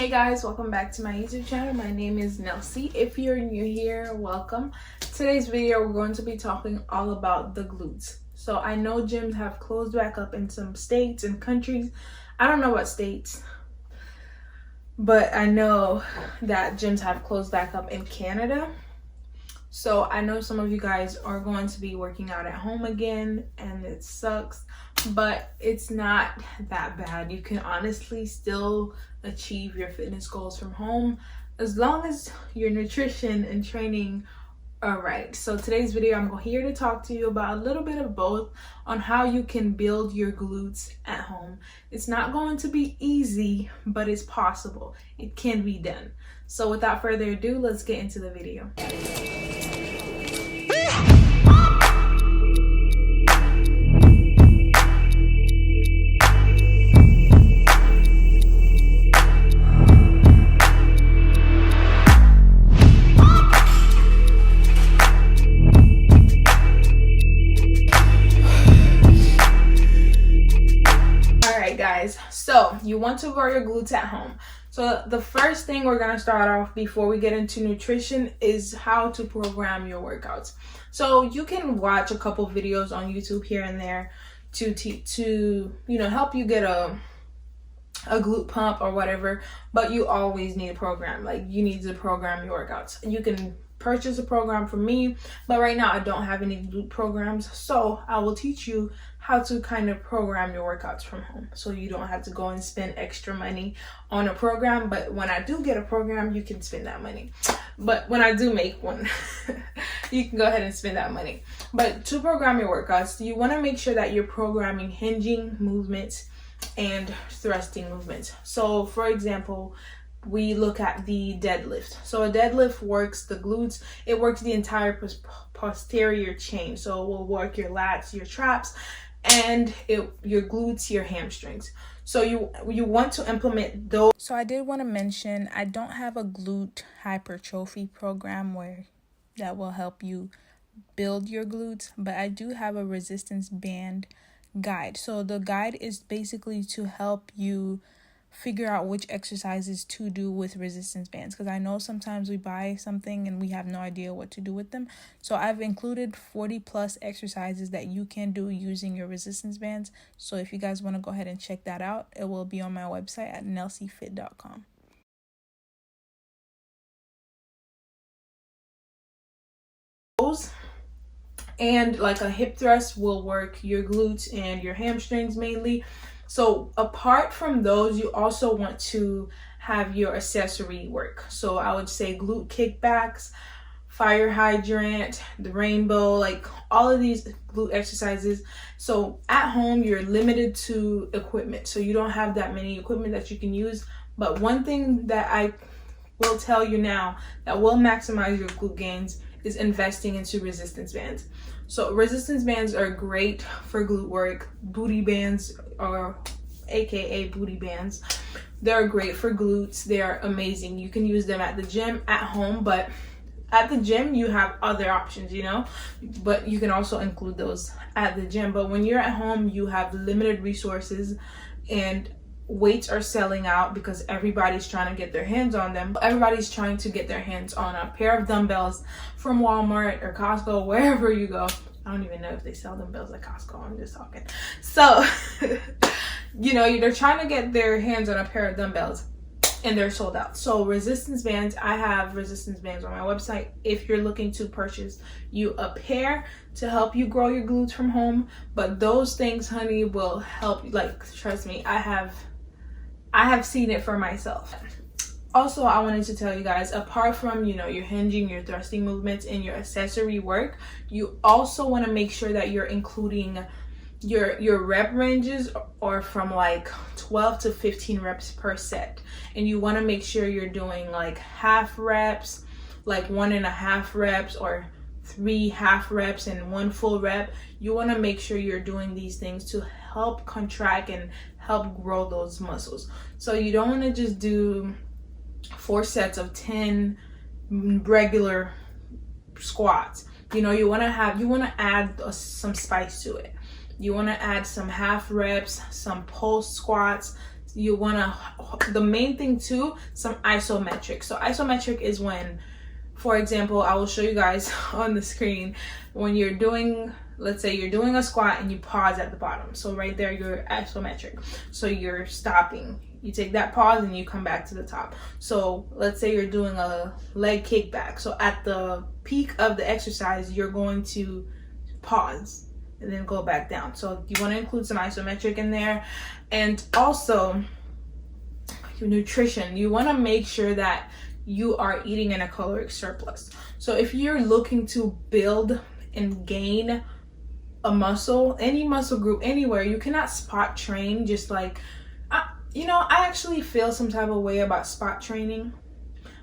Hey guys, welcome back to my YouTube channel. My name is Nelsie. If you're new here, welcome. Today's video we're going to be talking all about the glutes. So I know gyms have closed back up in some states and countries. I don't know what states, but I know that gyms have closed back up in Canada. So I know some of you guys are going to be working out at home again and it sucks, but it's not that bad. You can honestly still achieve your fitness goals from home as long as your nutrition and training are right. So today's video, I'm here to talk to you about a little bit of both on how you can build your glutes at home. It's not going to be easy, but it's possible. It can be done. So without further ado, let's get into the video. So you want to grow your glutes at home. So the first thing we're going to start off before we get into nutrition is how to program your workouts. So you can watch a couple videos on YouTube here and there to help you get a glute pump or whatever, but you always need a program. Like, you need to program your workouts. You can purchase a program from me, but right now I don't have any glute programs, so I will teach you how to kind of program your workouts from home, so you don't have to go and spend extra money on a program. But when I do get a program, you can spend that money. But when I do make one, you can go ahead and spend that money. But to program your workouts, you want to make sure that you're programming hinging movements and thrusting movements. So for example, we look at the deadlift. So a deadlift works the glutes. It works the entire posterior chain. So it will work your lats, your traps, and your glutes, your hamstrings. So you want to implement those. So I did want to mention, I don't have a glute hypertrophy program that will help you build your glutes, but I do have a resistance band guide. So the guide is basically to help you figure out which exercises to do with resistance bands, because I know sometimes we buy something and we have no idea what to do with them. So I've included 40 plus exercises that you can do using your resistance bands. So if you guys want to go ahead and check that out, it will be on my website at nelsiefit.com. And like a hip thrust will work your glutes and your hamstrings mainly. So apart from those, you also want to have your accessory work. So I would say glute kickbacks, fire hydrant, the rainbow, like all of these glute exercises. So at home, you're limited to equipment. So you don't have that many equipment that you can use. But one thing that I will tell you now that will maximize your glute gains is investing into resistance bands. So resistance bands are great for glute work. Booty bands, or aka booty bands, they're great for glutes. They are amazing. You can use them at the gym, at home, but at the gym you have other options, but you can also include those at the gym. But when you're at home, you have limited resources and weights are selling out because everybody's trying to get their hands on them. Everybody's trying to get their hands on a pair of dumbbells from Walmart or Costco, wherever you go. I don't even know if they sell dumbbells at Costco. I'm just talking. So, they're trying to get their hands on a pair of dumbbells and they're sold out. So resistance bands, I have resistance bands on my website. If you're looking to purchase you a pair to help you grow your glutes from home, but those things, honey, will help. Like, trust me, I have seen it for myself. Also, I wanted to tell you guys, apart from, your hinging, your thrusting movements, and your accessory work, you also want to make sure that you're including your rep ranges are from like 12 to 15 reps per set. And you want to make sure you're doing like half reps, like 1.5 reps, or 3 half reps and 1 full rep. You want to make sure you're doing these things to help contract and help grow those muscles. So you don't want to just do 4 sets of 10 regular squats. You want to add some spice to it. You want to add some half reps, some pulse squats, You want to, the main thing too, some isometric. So isometric is when, for example, I will show you guys on the screen, when you're doing, let's say you're doing a squat and you pause at the bottom. So right there, you're isometric. So you're stopping. You take that pause and you come back to the top. So let's say you're doing a leg kickback. So at the peak of the exercise, you're going to pause and then go back down. So you want to include some isometric in there. And also your nutrition. You want to make sure that you are eating in a caloric surplus. So if you're looking to build and gain a muscle, any muscle group, anywhere, you cannot spot train just like, I actually feel some type of way about spot training,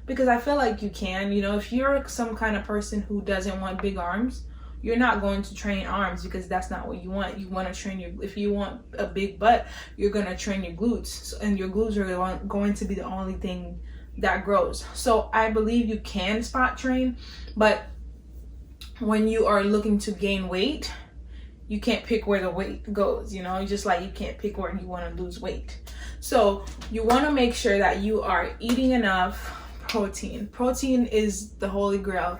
because I feel like you can, if you're some kind of person who doesn't want big arms, you're not going to train arms, because that's not what you want. You want to train if you want a big butt, you're going to train your glutes, and your glutes are going to be the only thing that grows. So I believe you can spot train, but when you are looking to gain weight, you can't pick where the weight goes, just like you can't pick where you want to lose weight. So you want to make sure that you are eating enough protein. Protein is the holy grail,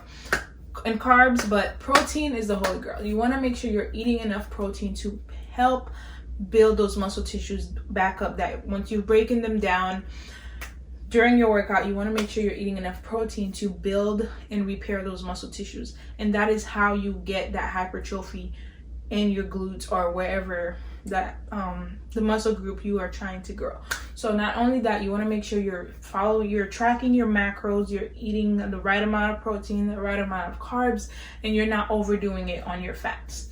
and carbs, but protein is the holy grail. You want to make sure you're eating enough protein to help build those muscle tissues back up. That once you're breaking them down during your workout, you want to make sure you're eating enough protein to build and repair those muscle tissues. And that is how you get that hypertrophy in your glutes or wherever that the muscle group you are trying to grow. So not only that, you want to make sure you're tracking your macros, you're eating the right amount of protein, the right amount of carbs, and you're not overdoing it on your fats.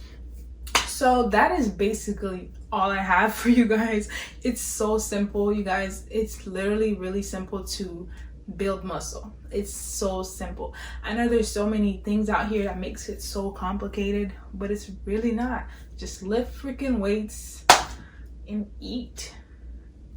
So that is basically all I have for you guys. It's so simple, you guys. It's literally really simple to build muscle. It's so simple. I know there's so many things out here that makes it so complicated, but it's really not. Just lift freaking weights and eat.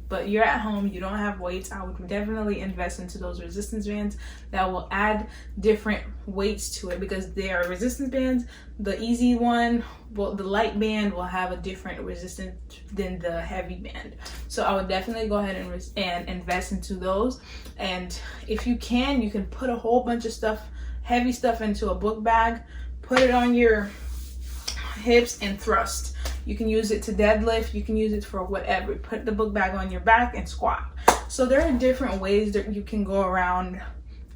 But you're at home, you don't have weights, I would definitely invest into those resistance bands that will add different weights to it, because they are resistance bands. The easy one, well, the light band will have a different resistance than the heavy band. So I would definitely go ahead and invest into those. And if you can put a whole bunch of stuff, heavy stuff, into a book bag, put it on your hips and thrust. You can use it to deadlift, you can use it for whatever. Put the book bag on your back and squat. So there are different ways that you can go around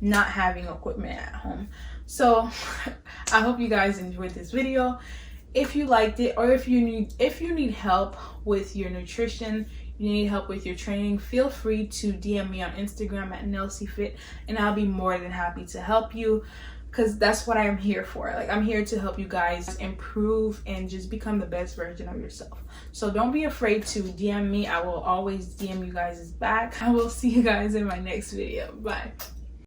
not having equipment at home. So I hope you guys enjoyed this video. If you liked it, or if you need help with your nutrition, you need help with your training, feel free to DM me on Instagram at NelsieFit, and I'll be more than happy to help you, because that's what I'm here for. Like, I'm here to help you guys improve and just become the best version of yourself. So don't be afraid to DM me. I will always DM you guys back. I will see you guys in my next video. Bye.